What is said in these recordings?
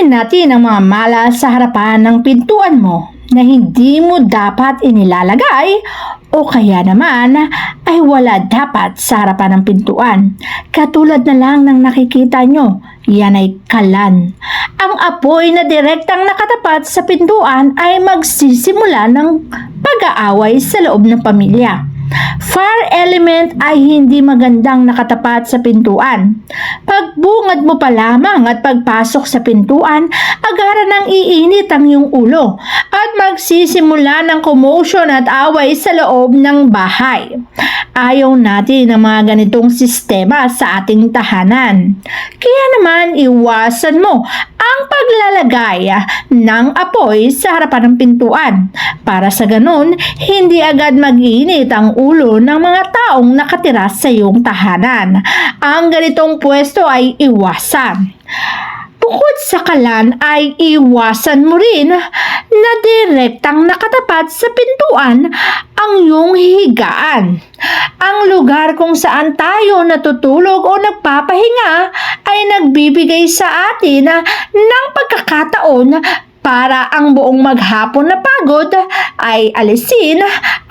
Alamin natin ang mga malas sa harapan ng pintuan mo na hindi mo dapat inilalagay o kaya naman ay wala dapat sa harapan ng pintuan. Katulad na lang ng nakikita nyo, yan ay kalan. Ang apoy na direktang nakatapat sa pintuan ay magsisimula ng pag-aaway sa loob ng pamilya. Fire element ay hindi magandang nakatapat sa pintuan. Pagbungad mo pa lamang at pagpasok sa pintuan, agaran ng iinit ang iyong ulo at magsisimula ng commotion at away sa loob ng bahay. Ayaw natin ang mga ganitong sistema sa ating tahanan. Kaya naman iwasan mo ang paglalagay ng apoy sa harapan ng pintuan. Para sa ganun, hindi agad mag-iinit ang ulo ng mga taong nakatira sa iyong tahanan. Ang ganitong pwesto ay iwasan. Bukod sa kalan ay iwasan mo rin na direktang nakatapat sa pintuan ang iyong higaan. Ang lugar kung saan tayo natutulog o nagpapahinga ay nagbibigay sa atin ng pagkakataon para ang buong maghapon na pagod ay alisin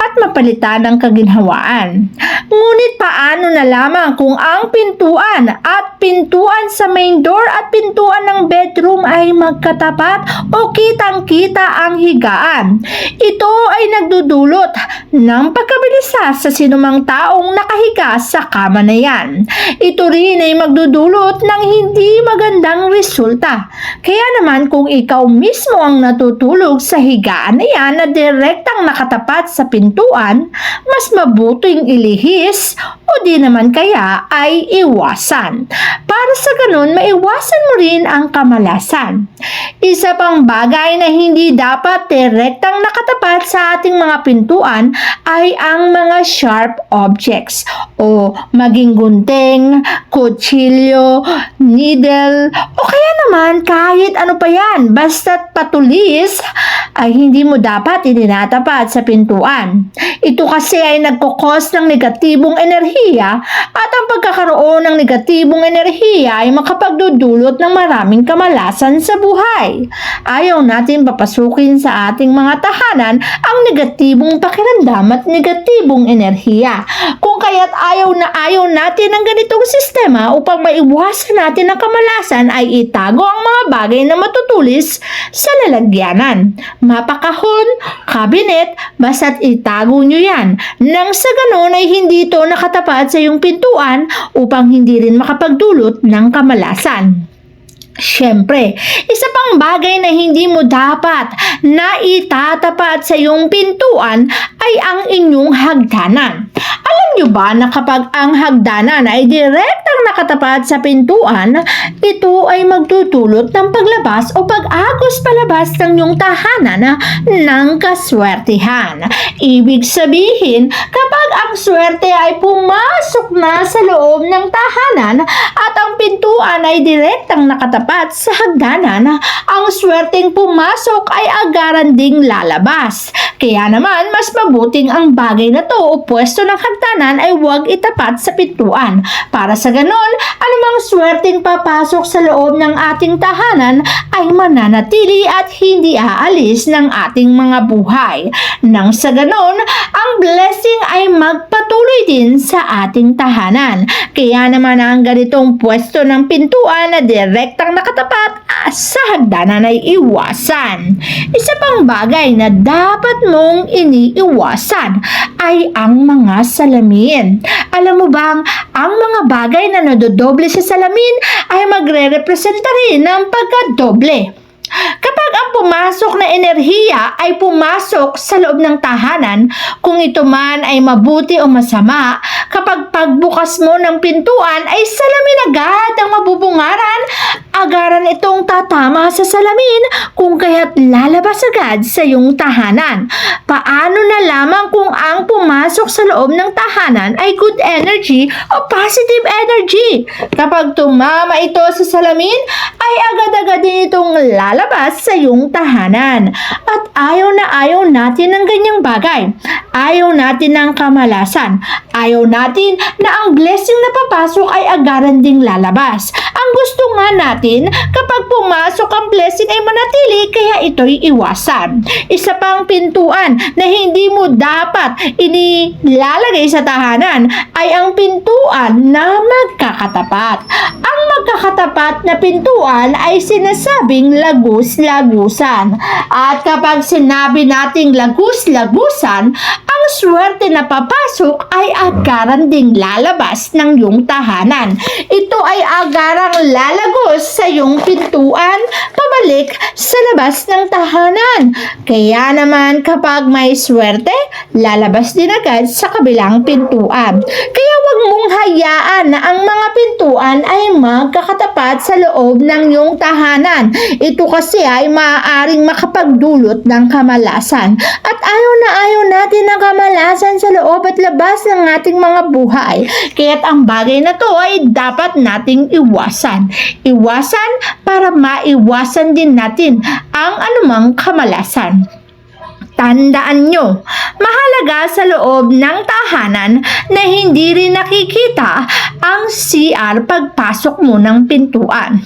at mapalitan ng kaginhawaan. Ngunit paano na lamang kung ang pintuan at pintuan sa main door at pintuan ng bedroom ay magkatapat o kitang-kita ang higaan? Ito ay nagdudulot ng pagkabilisa sa sinumang taong nakahiga sa kama na yan. Ito rin ay magdudulot ng hindi magandang resulta. Kaya naman kung ikaw mismo ang natutulog sa higaan na yan na direktang nakatapat sa pintuan, mas mabuting ilihis o di naman kaya ay iwasan. Para sa ganun, maiwasan mo rin ang kamalasan. Isa pang bagay na hindi dapat direktang nakatapat sa ating mga pintuan ay ang mga sharp objects o maging gunting, kutsilyo, needle o kaya naman kahit ano pa yan, basta't patulis ay hindi mo dapat itinatapat sa pintuan. Ito kasi ay nagkukos ng negatibong enerhiya at ang pagkakaroon ng negatibong enerhiya ay makapagdudulot ng maraming kamalasan sa buhay. Ayaw natin papasukin sa ating mga tahanan ang negatibong pakiramdam at negatibong enerhiya. Kung kaya't ayaw natin ng ganitong sistema upang maiwasan natin ang kamalasan ay itago ang mga bagay na matutulis sa lalagyanan. Mapakahon, kabinet, basta't itago nyo yan. Nang sa ganon ay hindi ito nakatapat sa iyong pintuan upang hindi rin makapagdulot ng kamalasan. Siyempre, isa pang bagay na hindi mo dapat na itatapat sa iyong pintuan ay ang inyong hagdanan. Alam nyo ba na kapag ang hagdanan ay direktang nakatapat sa pintuan, ito ay magdudulot ng paglabas o pag-agos palabas ng iyong tahanan ng kaswertihan. Ibig sabihin, kapag ang swerte ay pumasok na sa loob ng tahanan at ang pintuan ay direktang nakatapat sa hagdanan, ang swerteng pumasok ay agaran ding lalabas. Kaya naman, mas mabuting ang bagay na to o pwesto ng hagdanan ay huwag itapat sa pintuan. Para sa ganon, anumang swerteng papasok sa loob ng ating tahanan ay mananatili at hindi aalis ng ating mga buhay. Nang sa ganon, ang blessing ay magpatuloy din sa ating tahanan. Kaya naman ang ganitong pwesto ng pintuan na direktang nakatapat sa hagdanan ay iwasan. Isa pang bagay na dapat mong iniiwasan ay ang mga salamin. Alam mo bang ang mga bagay na nadodoble sa salamin ay magre-representa rin ng pagkadoble. Kapag ang pumasok na enerhiya ay pumasok sa loob ng tahanan, kung ito man ay mabuti o masama, kapag pagbukas mo ng pintuan ay salamin agad ang mabubungaran, agaran itong tatama sa salamin kung kaya't lalabas agad sa iyong tahanan. Paano na lamang kung ang pumasok sa loob ng tahanan ay good energy o positive energy? Kapag tumama ito sa salamin, ay agad-agad din itong lalabas sa iyong tahanan. At ayaw na ayaw natin ng ganyang bagay. Ayaw natin ng kamalasan. Ayaw natin na ang blessing na papasok ay agaran ding lalabas. Ang gusto nga natin, kapag pumasok ang blessing ay manatili, kaya ito'y iwasan. Isa pang pintuan na hindi mo dapat inilalagay sa tahanan ay ang pintuan na magkakatapat. Ang magkakatapat na pintuan ay sinasabing lagus-lagusan. At kapag sinabi nating lagus-lagusan, ang swerte na papasok ay agaran ding lalabas ng iyong tahanan. Ito ay agarang lalagos sa iyong pintuan pabalik sa labas ng tahanan. Kaya naman kapag may swerte, lalabas din agad sa kabilang pintuan. Kaya wag mong hayaan na ang mga pintuan ay magkakatapat sa loob ng iyong tahanan. Ito kasi ay maaaring makapagdulot ng kamalasan. At ayaw na ayaw natin ng kamalasan sa loob at labas ng ating mga buhay. Kaya't ang bagay na to ay dapat nating iwasan. Iwasan para maiwasan din natin ang anumang kamalasan. Tandaan nyo, mahalaga sa loob ng tahanan na hindi rin nakikita ang CR pagpasok mo ng pintuan.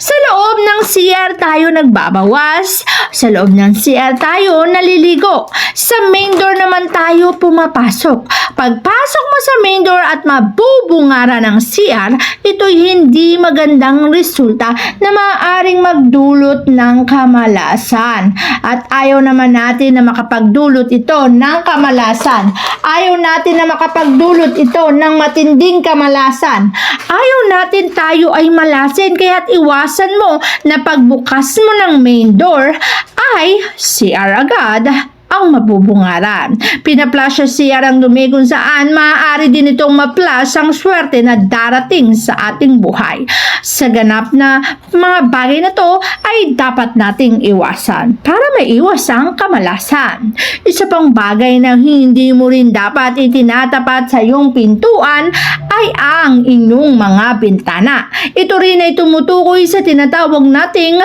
Sa loob ng CR tayo nagbabawas, sa loob ng CR tayo naliligo, sa main door naman tayo pumapasok. Pagpasok mo sa main door at mabubungara ng CR, ito'y hindi magandang resulta na maaaring magdulot ng kamalasan. At ayaw naman natin na makapagdulot ito ng kamalasan. Ayaw natin na makapagdulot ito ng matinding kamalasan. Ayaw natin tayo ay malasin, kaya't iwasan mo na pagbukas mo ng main door ay CR agad ang mabubungaran. Pinaplush sa CR ang dumi kung saan maaari din itong ma-flush ang swerte na darating sa ating buhay. Sa ganap na mga bagay na to ay dapat nating iwasan para maiwas ang kamalasan. Isa pang bagay na hindi mo rin dapat itinatapat sa iyong pintuan ay ang inyong mga bintana. Ito rin ay tumutukoy sa tinatawag nating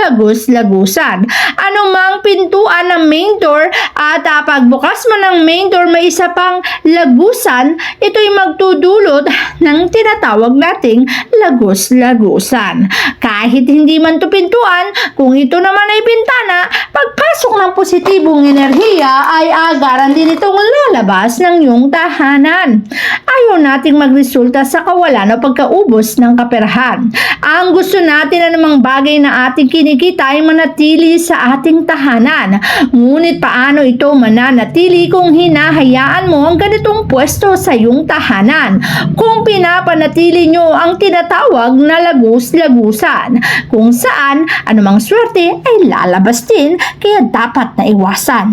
lagus-lagusan. Anumang pintuan ng main door at pagbukas mo ng main door may isa pang lagusan, ito'y magtudulot ng tinatawag nating lagus-lagusan. Kahit hindi man to pintuan, kung ito naman ay bintana, pagpasok ng positibong enerhiya ay agaran din itong lalabas ng iyong tahanan. Ayaw nating magresulta sa kawalan o pagkaubos ng kaperahan. Ang gusto natin na namang bagay na ating kinikita ay manatili sa ating tahanan. Ngunit paano ito mananatili kung hinahayaan mo ang ganitong pwesto sa iyong tahanan? Kung pinapanatili nyo ang tinatawag na lagus-lagusan, kung saan anumang swerte ay lalabas din, kaya dapat na iwasan.